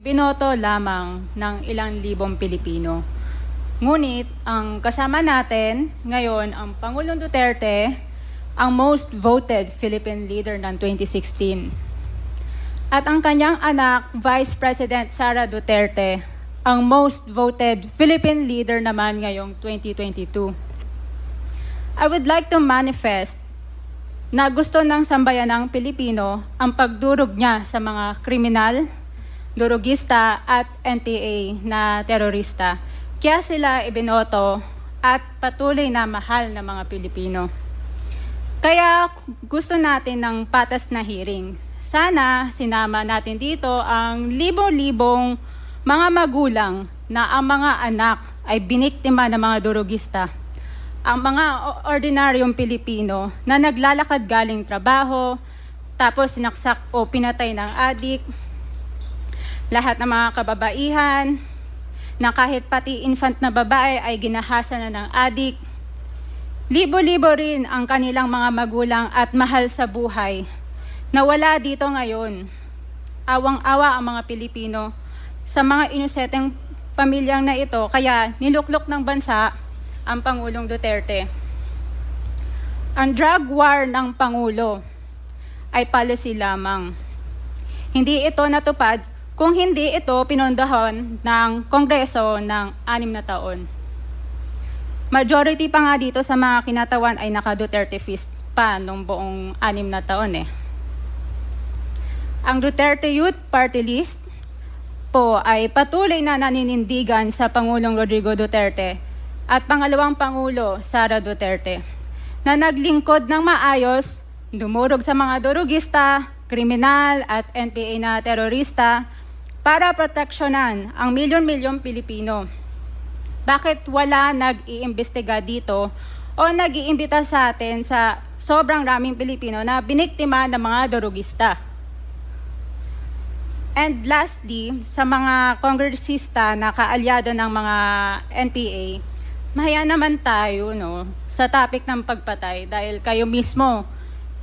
binoto lamang ng ilang libong Pilipino. Ngunit ang kasama natin ngayon ang Pangulong Duterte, ang most voted Philippine leader ng 2016. At ang kanyang anak, Vice President Sara Duterte, ang most voted Philippine leader naman ngayong 2022. I would like to manifest na gusto ng sambayanang Pilipino ang pagdurog niya sa mga kriminal, durugista at NPA na terorista. Kaya sila ibinoto at patuloy na mahal ng mga Pilipino. Kaya gusto natin ng patas na hearing. Sana sinama natin dito ang libo-libong mga magulang na ang mga anak ay biniktima ng mga durugista. Ang mga ordinaryong Pilipino na naglalakad galing trabaho, tapos sinaksak o pinatay ng adik, lahat ng mga kababaihan, na kahit pati infant na babae ay ginahasa na ng adik. Libo-libo rin ang kanilang mga magulang at mahal sa buhay na wala dito ngayon. Awang-awa ang mga Pilipino sa mga inuseteng pamilyang na ito, kaya niluklok ng bansa ang Pangulong Duterte. Ang drug war ng Pangulo ay policy lamang. Hindi ito natupad kung hindi ito pinondohan ng Kongreso ng 6 na taon. Majority pa nga dito sa mga kinatawan ay naka-Duterte fist pa nung buong 6 na taon eh. Ang Duterte Youth Party List po ay patuloy na naninindigan sa Pangulong Rodrigo Duterte at pangalawang Pangulo, Sara Duterte, na naglingkod ng maayos, dumurog sa mga durugista, kriminal at NPA na terorista para proteksyonan ang milyon-milyong Pilipino. Bakit wala nag-iimbestiga dito o nag-iimbita sa atin sa sobrang raming Pilipino na biniktima ng mga durugista? And lastly, sa mga kongresista na kaalyado ng mga NPA, mahaya naman tayo sa topic ng pagpatay dahil kayo mismo,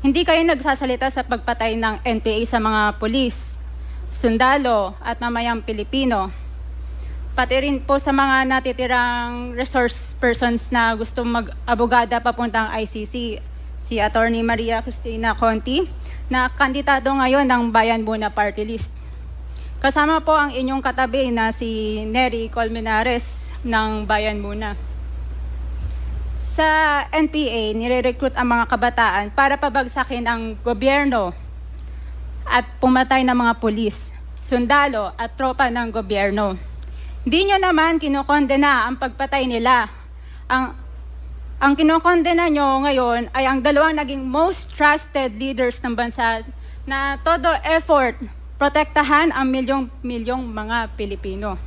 hindi kayo nagsasalita sa pagpatay ng NPA sa mga pulis, sundalo at mamayang Pilipino. Pati rin po sa mga natitirang resource persons na gusto mag-abogada papuntang ICC, si Attorney Maria Cristina Conti, na kandidato ngayon ng Bayan Muna Party List. Kasama po ang inyong katabi na si Nery Colmenares ng Bayan Muna. Sa NPA, nire-recruit ang mga kabataan para pabagsakin ang gobyerno at pumatay ng mga pulis, sundalo at tropa ng gobyerno. Hindi nyo naman kinokondena ang pagpatay nila. Ang kinokondena nyo ngayon ay ang dalawang naging most trusted leaders ng bansa na todo effort protektahan ang milyong-milyong mga Pilipino.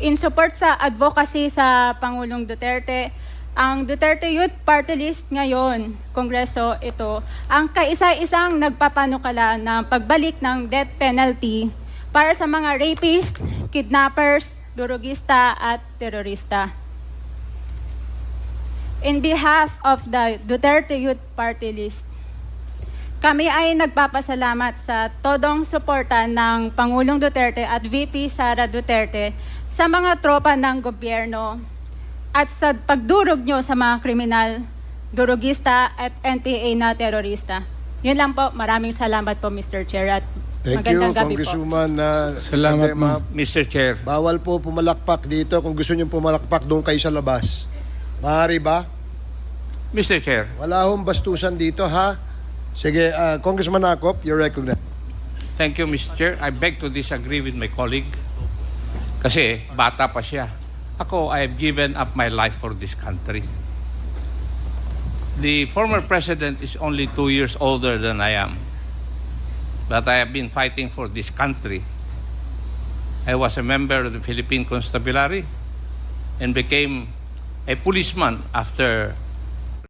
In support sa advocacy sa Pangulong Duterte, ang Duterte Youth Party List ngayon, Kongreso ito, ang kaisa-isang nagpapanukala ng pagbalik ng death penalty para sa mga rapist, kidnappers, durugista at terorista. In behalf of the Duterte Youth Party List, kami ay nagpapasalamat sa todong suporta ng Pangulong Duterte at VP Sara Duterte sa mga tropa ng gobyerno at sa pagdurog nyo sa mga kriminal, durugista at NPA na terorista. Yun lang po. Maraming salamat po, Mr. Chair. At Thank you, magandang gabi po. Congresswoman. Salamat, ma'am. Mr. Chair. Bawal po pumalakpak dito. Kung gusto niyo pumalakpak, doon kayo sa labas. Maaari ba? Mr. Chair. Wala hong bastusan dito, ha? Sige, Congressman Acop, you're recognized. Thank you, Mr. Chair. I beg to disagree with my colleague. Kasi bata pa siya. Ako, I have given up my life for this country. The former president is only 2 years older than I am. But I have been fighting for this country. I was a member of the Philippine Constabulary and became a policeman after